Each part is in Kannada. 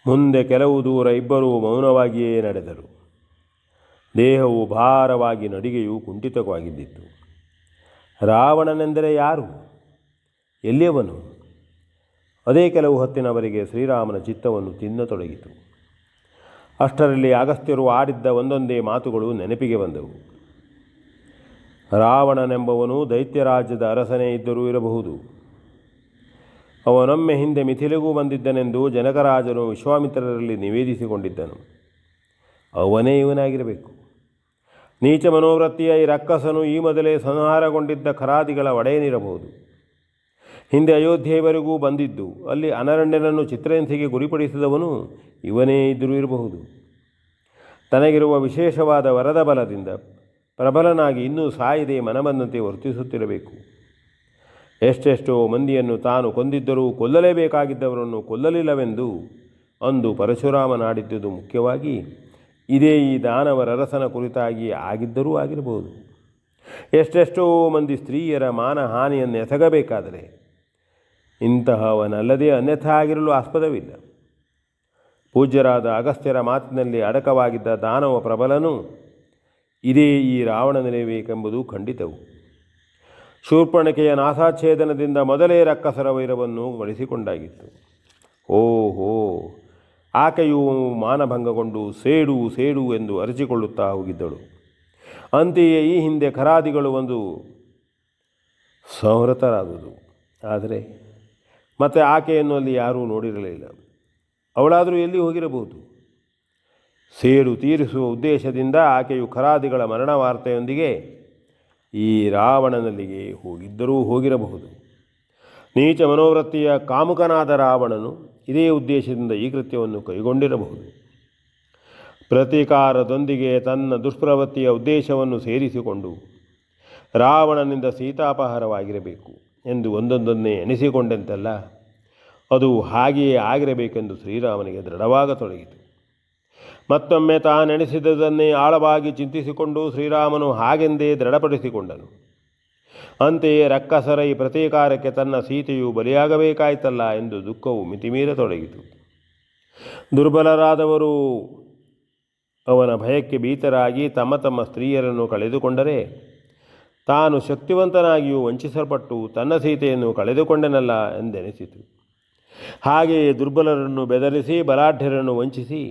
ಮುಂದೆ ಕೆಲವು ದೂರ ಇಬ್ಬರೂ ಮೌನವಾಗಿಯೇ ನಡೆದರು. ದೇಹವು ಭಾರವಾಗಿ ನಡಿಗೆಯು ಕುಂಠಿತವಾಗಿದ್ದಿತ್ತು. ರಾವಣನೆಂದರೆ ಯಾರು? ಎಲ್ಲಿಯವನು? ಅದೇ ಕೆಲವು ಹೊತ್ತಿನವರೆಗೆ ಶ್ರೀರಾಮನ ಚಿತ್ತವನ್ನು ತಿನ್ನತೊಡಗಿತು. ಅಷ್ಟರಲ್ಲಿ ಅಗಸ್ತ್ಯರು ಆಡಿದ್ದ ಒಂದೊಂದೇ ಮಾತುಗಳು ನೆನಪಿಗೆ ಬಂದವು. ರಾವಣನೆಂಬವನು ದೈತ್ಯರಾಜ್ಯದ ಅರಸನೇ ಇದ್ದರೂ ಇರಬಹುದು. ಅವನೊಮ್ಮೆ ಹಿಂದೆ ಮಿಥಿಲೆಗೂ ಬಂದಿದ್ದನೆಂದು ಜನಕರಾಜನು ವಿಶ್ವಾಮಿತ್ರರಲ್ಲಿ ನಿವೇದಿಸಿಕೊಂಡಿದ್ದನು. ಅವನೇ ಇವನಾಗಿರಬೇಕು. ನೀಚ ಮನೋವೃತ್ತಿಯ ಈ ರಕ್ಕಸನು ಈ ಮೊದಲೇ ಸಂಹಾರಗೊಂಡಿದ್ದ ಖರಾದಿಗಳ ಒಡೆಯನಿರಬಹುದು. ಹಿಂದೆ ಅಯೋಧ್ಯೆಯವರೆಗೂ ಬಂದಿದ್ದು ಅಲ್ಲಿ ಅನರಣ್ಯನನ್ನು ಚಿತ್ರಹಿಂಸೆಗೆ ಗುರಿಪಡಿಸಿದವನು ಇವನೇ ಇದ್ದರೂ ಇರಬಹುದು. ತನಗಿರುವ ವಿಶೇಷವಾದ ವರದ ಬಲದಿಂದ ಪ್ರಬಲನಾಗಿ ಇನ್ನೂ ಸಾಯದೆ ಮನಬಂದಂತೆ ವರ್ತಿಸುತ್ತಿರಬೇಕು. ಎಷ್ಟೆಷ್ಟೋ ಮಂದಿಯನ್ನು ತಾನು ಕೊಂದಿದ್ದರೂ ಕೊಲ್ಲಲೇಬೇಕಾಗಿದ್ದವರನ್ನು ಕೊಲ್ಲಲಿಲ್ಲವೆಂದು ಅಂದು ಪರಶುರಾಮನಾಡಿದ್ದುದು ಮುಖ್ಯವಾಗಿ ಇದೇ ಈ ದಾನವರರಸನ ಕುರಿತಾಗಿ ಆಗಿದ್ದರೂ ಆಗಿರಬಹುದು. ಎಷ್ಟೆಷ್ಟೋ ಮಂದಿ ಸ್ತ್ರೀಯರ ಮಾನಹಾನಿಯನ್ನು ಎಸಗಬೇಕಾದರೆ ಇಂತಹವನಲ್ಲದೆ ಅನ್ಯಥಾ ಆಗಿರಲು ಆಸ್ಪದವಿಲ್ಲ. ಪೂಜ್ಯರಾದ ಅಗಸ್ತ್ಯರ ಮಾತಿನಲ್ಲಿ ಅಡಕವಾಗಿದ್ದ ದಾನವ ಪ್ರಬಲನು ಇದೇ ಈ ರಾವಣನಿರಬೇಕೆಂಬುದು ಖಂಡಿತವು. ಶೂರ್ಪಣಕೆಯ ನಾಸಾಚ್ಛೇದನದಿಂದ ಮೊದಲೇ ರಕ್ಕಸರ ವೈರವನ್ನು ಗಳಿಸಿಕೊಂಡಾಗಿತ್ತು. ಓಹೋ, ಆಕೆಯು ಮಾನಭಂಗಗೊಂಡು ಸೇಡು ಸೇಡು ಎಂದು ಅರಚಿಕೊಳ್ಳುತ್ತಾ ಹೋಗಿದ್ದಳು. ಅಂತೆಯೇ ಈ ಹಿಂದೆ ಖರಾದಿಗಳು ಒಂದು ಸಂಹೃತರಾದುದು. ಆದರೆ ಮತ್ತೆ ಆಕೆಯನ್ನು ಅಲ್ಲಿ ಯಾರೂ ನೋಡಿರಲಿಲ್ಲ. ಅವಳಾದರೂ ಎಲ್ಲಿ ಹೋಗಿರಬಹುದು? ಸೇಡು ತೀರಿಸುವ ಉದ್ದೇಶದಿಂದ ಆಕೆಯು ಖರಾದಿಗಳ ಮರಣ ವಾರ್ತೆಯೊಂದಿಗೆ ಈ ರಾವಣನಲ್ಲಿಗೆ ಹೋಗಿದ್ದರೂ ಹೋಗಿರಬಹುದು. ನೀಚ ಮನೋವೃತ್ತಿಯ ಕಾಮುಕನಾದ ರಾವಣನು ಇದೇ ಉದ್ದೇಶದಿಂದ ಈ ಕೃತ್ಯವನ್ನು ಕೈಗೊಂಡಿರಬಹುದು. ಪ್ರತೀಕಾರದೊಂದಿಗೆ ತನ್ನ ದುಷ್ಪ್ರವೃತ್ತಿಯ ಉದ್ದೇಶವನ್ನು ಸೇರಿಸಿಕೊಂಡು ರಾವಣನಿಂದ ಸೀತಾಪಹಾರವಾಗಿರಬೇಕು ಎಂದು ಒಂದೊಂದನ್ನೇ ಎಣಿಸಿಕೊಂಡಂತೆಲ್ಲ ಅದು ಹಾಗೆಯೇ ಆಗಿರಬೇಕೆಂದು ಶ್ರೀರಾಮನಿಗೆ ದೃಢವಾಗತೊಡಗಿತು. ಮತ್ತೊಮ್ಮೆ ತಾನೆಣಿಸಿದುದನ್ನೇ ಆಳವಾಗಿ ಚಿಂತಿಸಿಕೊಂಡು ಶ್ರೀರಾಮನು ಹಾಗೆಂದೇ ದೃಢಪಡಿಸಿಕೊಂಡನು. ಅಂತೆಯೇ ರಕ್ಕಸರ ಈ ಪ್ರತೀಕಾರಕ್ಕೆ ತನ್ನ ಸೀತೆಯು ಬಲಿಯಾಗಬೇಕಾಯ್ತಲ್ಲ ಎಂದು ದುಃಖವು ಮಿತಿಮೀರತೊಡಗಿತು. ದುರ್ಬಲರಾದವರು ಅವನ ಭಯಕ್ಕೆ ಭೀತರಾಗಿ ತಮ್ಮ ತಮ್ಮ ಸ್ತ್ರೀಯರನ್ನು ಕಳೆದುಕೊಂಡರೆ ತಾನು ಶಕ್ತಿವಂತನಾಗಿಯೂ ವಂಚಿಸಲ್ಪಟ್ಟು ತನ್ನ ಸೀತೆಯನ್ನು ಕಳೆದುಕೊಂಡನಲ್ಲ ಎಂದೆನಿಸಿತು. ಹಾಗೆಯೇ ದುರ್ಬಲರನ್ನು ಬೆದರಿಸಿ ಬಲಾಢ್ಯರನ್ನು ವಂಚಿಸಿ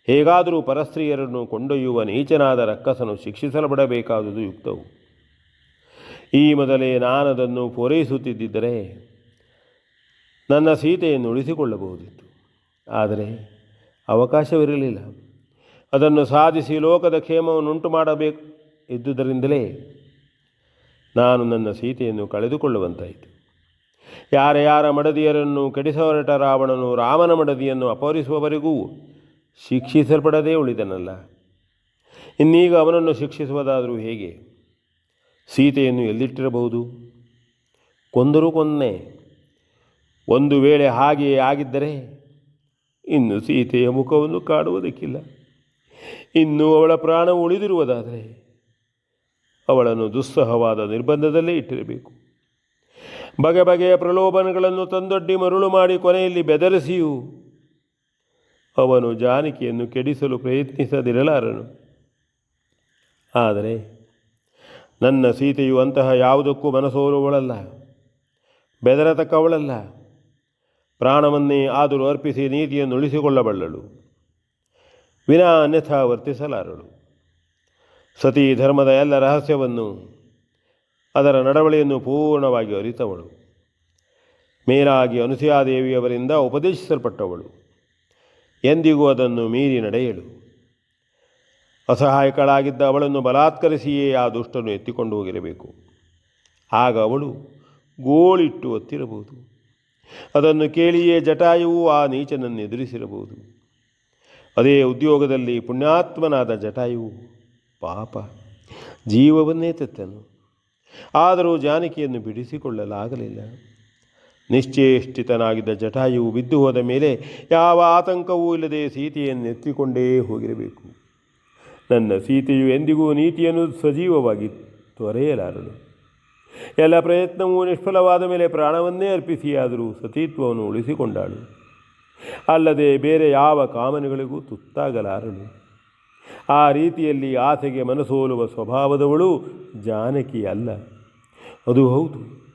ಹೇಗಾದರೂ ಪರಸ್ತ್ರೀಯರನ್ನು ಕೊಂಡೊಯ್ಯುವ ನೀಚನಾದ ರಕ್ಕಸನು ಶಿಕ್ಷಿಸಲ್ಪಡಬೇಕಾದುದು ಯುಕ್ತವು. ಈ ಮೊದಲೇ ನಾನದನ್ನು ಪೂರೈಸುತ್ತಿದ್ದರೆ ನನ್ನ ಸೀತೆಯನ್ನು ಉಳಿಸಿಕೊಳ್ಳಬಹುದಿತ್ತು. ಆದರೆ ಅವಕಾಶವಿರಲಿಲ್ಲ. ಅದನ್ನು ಸಾಧಿಸಿ ಲೋಕದ ಕ್ಷೇಮವನ್ನುಂಟು ಮಾಡಬೇಕು ಇದ್ದುದರಿಂದಲೇ ನಾನು ನನ್ನ ಸೀತೆಯನ್ನು ಕಳೆದುಕೊಳ್ಳುವಂತಾಯಿತು. ಯಾರ ಮಡದಿಯರನ್ನು ಕೆಡಿಸಹೊರಟ ರಾವಣನು ರಾಮನ ಮಡದಿಯನ್ನು ಅಪಹರಿಸುವವರೆಗೂ ಶಿಕ್ಷಿಸಲ್ಪಡದೇ ಉಳಿದನಲ್ಲ. ಇನ್ನೀಗ ಅವನನ್ನು ಶಿಕ್ಷಿಸುವುದಾದರೂ ಹೇಗೆ? ಸೀತೆಯನ್ನು ಎಲ್ಲಿಟ್ಟಿರಬಹುದು? ಕೊಂದರೂ ಕೊಂದನೆ. ಒಂದು ವೇಳೆ ಹಾಗೆಯೇ ಆಗಿದ್ದರೆ ಇನ್ನು ಸೀತೆಯ ಮುಖವನ್ನು ಕಾಣುವುದಕ್ಕಿಲ್ಲ. ಇನ್ನೂ ಅವಳ ಪ್ರಾಣ ಉಳಿದಿರುವುದಾದರೆ ಅವಳನ್ನು ದುಸ್ಸಹವಾದ ನಿರ್ಬಂಧದಲ್ಲೇ ಇಟ್ಟಿರಬೇಕು. ಬಗೆ ಬಗೆಯ ಪ್ರಲೋಭನಗಳನ್ನು ತಂದೊಡ್ಡಿ ಮರುಳು ಮಾಡಿ ಕೊನೆಯಲ್ಲಿ ಬೆದರಿಸಿಯೂ ಅವನು ಜಾನಕಿಯನ್ನು ಕೆಡಿಸಲು ಪ್ರಯತ್ನಿಸದಿರಲಾರನು. ಆದರೆ ನನ್ನ ಸೀತೆಯು ಅಂತಹ ಯಾವುದಕ್ಕೂ ಮನಸೋರುವಳಲ್ಲ, ಬೆದರತಕ್ಕವಳಲ್ಲ. ಪ್ರಾಣವನ್ನೇ ಆದರೂ ಅರ್ಪಿಸಿ ನೀತಿಯನ್ನು ಉಳಿಸಿಕೊಳ್ಳಬಲ್ಲಳು, ವಿನಾ ಅನ್ಯಥಾ ವರ್ತಿಸಲಾರಳು. ಸತೀ ಧರ್ಮದ ಎಲ್ಲ ರಹಸ್ಯವನ್ನು, ಅದರ ನಡವಳಿಯನ್ನು ಪೂರ್ಣವಾಗಿ ಅರಿತವಳು. ಮೇಲಾಗಿ ಅನುಸೂಯಾದೇವಿಯವರಿಂದ ಉಪದೇಶಿಸಲ್ಪಟ್ಟವಳು. ಎಂದಿಗೂ ಅದನ್ನು ಮೀರಿ ನಡೆಯಳು. ಅಸಹಾಯಕಳಾಗಿದ್ದ ಅವಳನ್ನು ಬಲಾತ್ಕರಿಸಿಯೇ ಆ ದುಷ್ಟನ್ನು ಎತ್ತಿಕೊಂಡು ಹೋಗಿರಬೇಕು. ಆಗ ಅವಳು ಗೋಳಿಟ್ಟು ಒತ್ತಿರಬಹುದು. ಅದನ್ನು ಕೇಳಿಯೇ ಜಟಾಯುವು ಆ ನೀಚನನ್ನು ಎದುರಿಸಿರಬಹುದು. ಅದೇ ಉದ್ಯೋಗದಲ್ಲಿ ಪುಣ್ಯಾತ್ಮನಾದ ಜಟಾಯುವು ಪಾಪ ಜೀವವನ್ನೇ ತೆತ್ತನು. ಆದರೂ ಜಾನಕಿಯನ್ನು ಬಿಡಿಸಿಕೊಳ್ಳಲಾಗಲಿಲ್ಲ. ನಿಶ್ಚೇಷ್ಟಿತನಾಗಿದ್ದ ಜಟಾಯುವು ಬಿದ್ದು ಹೋದ ಮೇಲೆ ಯಾವ ಆತಂಕವೂ ಇಲ್ಲದೆ ಸೀತೆಯನ್ನು ಎತ್ತಿಕೊಂಡೇ ಹೋಗಿರಬೇಕು. ನನ್ನ ಸೀತೆಯು ಎಂದಿಗೂ ನೀತಿಯನ್ನು ಸಜೀವವಾಗಿ ತೊರೆಯಲಾರಳು. ಎಲ್ಲ ಪ್ರಯತ್ನವೂ ನಿಷ್ಫಲವಾದ ಮೇಲೆ ಪ್ರಾಣವನ್ನೇ ಅರ್ಪಿಸಿಯಾದರೂ ಸತೀತ್ವವನ್ನು ಉಳಿಸಿಕೊಂಡಾಳು. ಅಲ್ಲದೆ ಬೇರೆ ಯಾವ ಕಾಮನೆಗಳಿಗೂ ತುತ್ತಾಗಲಾರಳು. ಆ ರೀತಿಯಲ್ಲಿ ಆಸೆಗೆ ಮನಸೋಲುವ ಸ್ವಭಾವದವಳು ಜಾನಕಿ ಅಲ್ಲ. ಅದು ಹೌದು.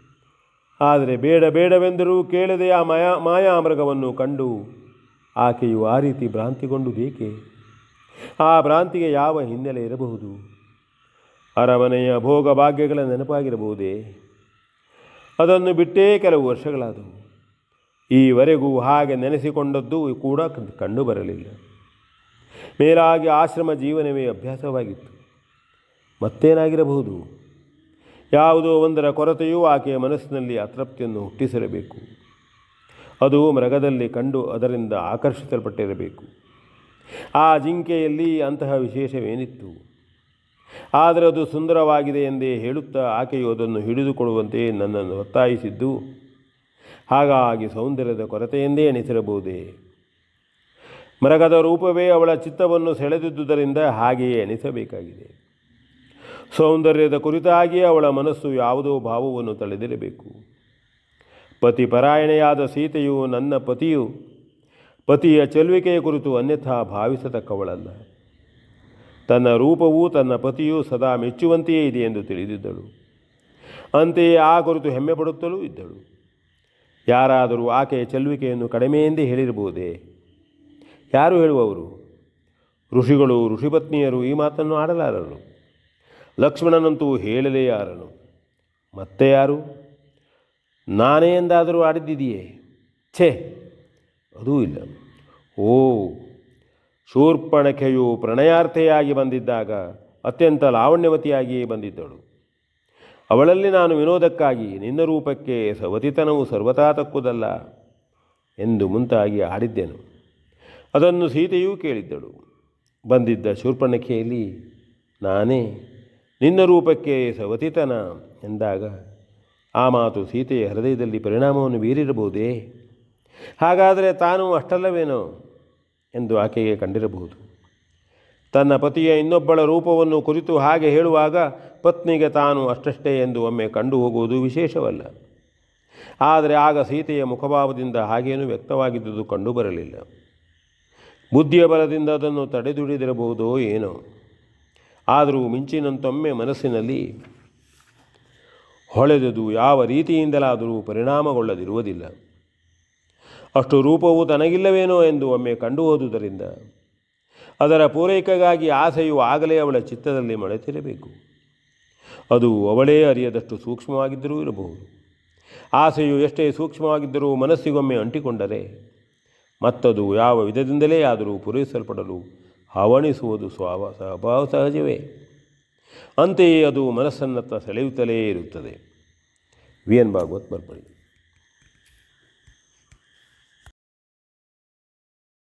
ಆದರೆ ಬೇಡವೆಂದರೂ ಕೇಳದೆ ಆ ಮಾಯಾಮೃಗವನ್ನು ಕಂಡು ಆಕೆಯು ಆ ರೀತಿ ಭ್ರಾಂತಿಗೊಂಡುದೇಕೆ? ಆ ಭ್ರಾಂತಿಗೆ ಯಾವ ಹಿನ್ನೆಲೆ ಇರಬಹುದು? ಅರಮನೆಯ ಭೋಗ ಭಾಗ್ಯಗಳ ನೆನಪಾಗಿರಬಹುದೇ? ಅದನ್ನು ಬಿಟ್ಟೇ ಕೆಲವು ವರ್ಷಗಳಾದವು. ಈವರೆಗೂ ಹಾಗೆ ನೆನೆಸಿಕೊಂಡದ್ದು ಕೂಡ ಕಂಡು ಬರಲಿಲ್ಲ. ಮೇಲಾಗಿ ಆಶ್ರಮ ಜೀವನವೇ ಅಭ್ಯಾಸವಾಗಿತ್ತು. ಮತ್ತೇನಾಗಿರಬಹುದು? ಯಾವುದೋ ಒಂದರ ಕೊರತೆಯೂ ಆಕೆಯ ಮನಸ್ಸಿನಲ್ಲಿ ಅತೃಪ್ತಿಯನ್ನು ಹುಟ್ಟಿಸಿರಬೇಕು. ಅದು ಮೃಗದಲ್ಲಿ ಕಂಡು ಅದರಿಂದ ಆಕರ್ಷಿಸಲ್ಪಟ್ಟಿರಬೇಕು. ಆ ಜಿಂಕೆಯಲ್ಲಿ ಅಂತಹ ವಿಶೇಷವೇನಿತ್ತು? ಆದರೆ ಅದು ಸುಂದರವಾಗಿದೆ ಎಂದೇ ಹೇಳುತ್ತಾ ಆಕೆಯು ಅದನ್ನು ಹಿಡಿದುಕೊಳ್ಳುವಂತೆ ನನ್ನನ್ನು ಒತ್ತಾಯಿಸಿದ್ದು ಹಾಗಾಗಿ ಸೌಂದರ್ಯದ ಕೊರತೆಯೆಂದೇ ಎನಿಸಿರಬಹುದೇ? ಮೃಗದ ರೂಪವೇ ಅವಳ ಚಿತ್ತವನ್ನು ಸೆಳೆದಿದ್ದುದರಿಂದ ಹಾಗೆಯೇ ಎನಿಸಬೇಕಾಗಿದೆ. ಸೌಂದರ್ಯದ ಕುರಿತಾಗಿಯೇ ಅವಳ ಮನಸ್ಸು ಯಾವುದೋ ಭಾವವನ್ನು ತಳೆದಿರಬೇಕು. ಪತಿಪರಾಯಣೆಯಾದ ಸೀತೆಯು ನನ್ನ ಪತಿಯ ಚೆಲುವಿಕೆಯ ಕುರಿತು ಅನ್ಯಥಾ ಭಾವಿಸತಕ್ಕವಳಲ್ಲ. ತನ್ನ ರೂಪವೂ ತನ್ನ ಪತಿಯು ಸದಾ ಮೆಚ್ಚುವಂತೆಯೇ ಇದೆ ಎಂದು ತಿಳಿದಿದ್ದಳು. ಅಂತೆಯೇ ಆ ಕುರಿತು ಹೆಮ್ಮೆ ಪಡುತ್ತಲೂ ಇದ್ದಳು. ಯಾರಾದರೂ ಆಕೆಯ ಚೆಲುವಿಕೆಯನ್ನು ಕಡಿಮೆಯೆಂದೇ ಹೇಳಿರಬಹುದೇ? ಯಾರು ಹೇಳುವವರು? ಋಷಿಗಳು, ಋಷಿಪತ್ನಿಯರು ಈ ಮಾತನ್ನು ಆಡಲಾರರು. ಲಕ್ಷ್ಮಣನಂತೂ ಹೇಳಲೇ ಆರನು. ಮತ್ತೆ ಯಾರು? ನಾನೇ ಎಂದಾದರೂ ಆಡಿದ್ದಿದೆಯೇ? ಛೇ, ಅದೂ ಇಲ್ಲ. ಓ, ಶೂರ್ಪಣಖೆಯು ಪ್ರಣಯಾರ್ಥೆಯಾಗಿ ಬಂದಿದ್ದಾಗ ಅತ್ಯಂತ ಲಾವಣ್ಯವತಿಯಾಗಿಯೇ ಬಂದಿದ್ದಳು. ಅವಳಲ್ಲಿ ನಾನು ವಿನೋದಕ್ಕಾಗಿ ನಿನ್ನ ರೂಪಕ್ಕೆ ಸವತಿತನವು ಸರ್ವತಾ ತಕ್ಕುದಲ್ಲ ಎಂದು ಮುಂತಾಗಿ ಆಡಿದ್ದೆನು. ಅದನ್ನು ಸೀತೆಯೂ ಕೇಳಿದ್ದಳು. ಬಂದಿದ್ದ ಶೂರ್ಪಣಖೆಯಲ್ಲಿ ನಾನೇ ನಿನ್ನ ರೂಪಕ್ಕೆ ಸವತಿತನ ಎಂದಾಗ ಆ ಮಾತು ಸೀತೆಯ ಹೃದಯದಲ್ಲಿ ಪರಿಣಾಮವನ್ನು ಬೀರಿರಬಹುದೇ? ಹಾಗಾದರೆ ತಾನು ಅಷ್ಟಲ್ಲವೇನೋ ಎಂದು ಆಕೆಗೆ ಕಂಡಿರಬಹುದು. ತನ್ನ ಪತಿಯ ಇನ್ನೊಬ್ಬಳ ರೂಪವನ್ನು ಕುರಿತು ಹಾಗೆ ಹೇಳುವಾಗ ಪತ್ನಿಗೆ ತಾನು ಅಷ್ಟಷ್ಟೇ ಎಂದು ಒಮ್ಮೆ ಕಂಡು ಹೋಗುವುದು ವಿಶೇಷವಲ್ಲ. ಆದರೆ ಆಗ ಸೀತೆಯ ಮುಖಭಾವದಿಂದ ಹಾಗೇನೂ ವ್ಯಕ್ತವಾಗಿದ್ದುದು ಕಂಡುಬರಲಿಲ್ಲ. ಬುದ್ಧಿಯ ಬಲದಿಂದ ಅದನ್ನು ತಡೆದುಡಿದಿರಬಹುದೋ ಏನೋ. ಆದರೂ ಮಿಂಚಿನಂತೊಮ್ಮೆ ಮನಸ್ಸಿನಲ್ಲಿ ಹೊಳೆದುದು ಯಾವ ರೀತಿಯಿಂದಲಾದರೂ ಪರಿಣಾಮಗೊಳ್ಳದಿರುವುದಿಲ್ಲ. ಅಷ್ಟು ರೂಪವು ತನಗಿಲ್ಲವೇನೋ ಎಂದು ಒಮ್ಮೆ ಕಂಡು ಹೋದುದರಿಂದ ಅದರ ಪೂರೈಕೆಗಾಗಿ ಆಸೆಯು ಆಗಲೇ ಅವಳ ಚಿತ್ತದಲ್ಲಿ ಮೊಳೆತಿರಬೇಕು. ಅದು ಅವಳೇ ಅರಿಯದಷ್ಟು ಸೂಕ್ಷ್ಮವಾಗಿದ್ದರೂ ಇರಬಹುದು. ಆಸೆಯು ಎಷ್ಟೇ ಸೂಕ್ಷ್ಮವಾಗಿದ್ದರೂ ಮನಸ್ಸಿಗೊಮ್ಮೆ ಅಂಟಿಕೊಂಡರೆ ಮತ್ತದು ಯಾವ ವಿಧದಿಂದಲೇ ಆದರೂ ಪೂರೈಸಲ್ಪಡಲು ಹವಣಿಸುವುದು ಸ್ವಭಾವ ಸಹಜವೇ. ಅಂತೆಯೇ ಅದು ಮನಸ್ಸನ್ನತ್ತ ಸೆಳೆಯುತ್ತಲೇ ಇರುತ್ತದೆ. V N Bhagwat ಬರ್ಪಳ್ಳಿ.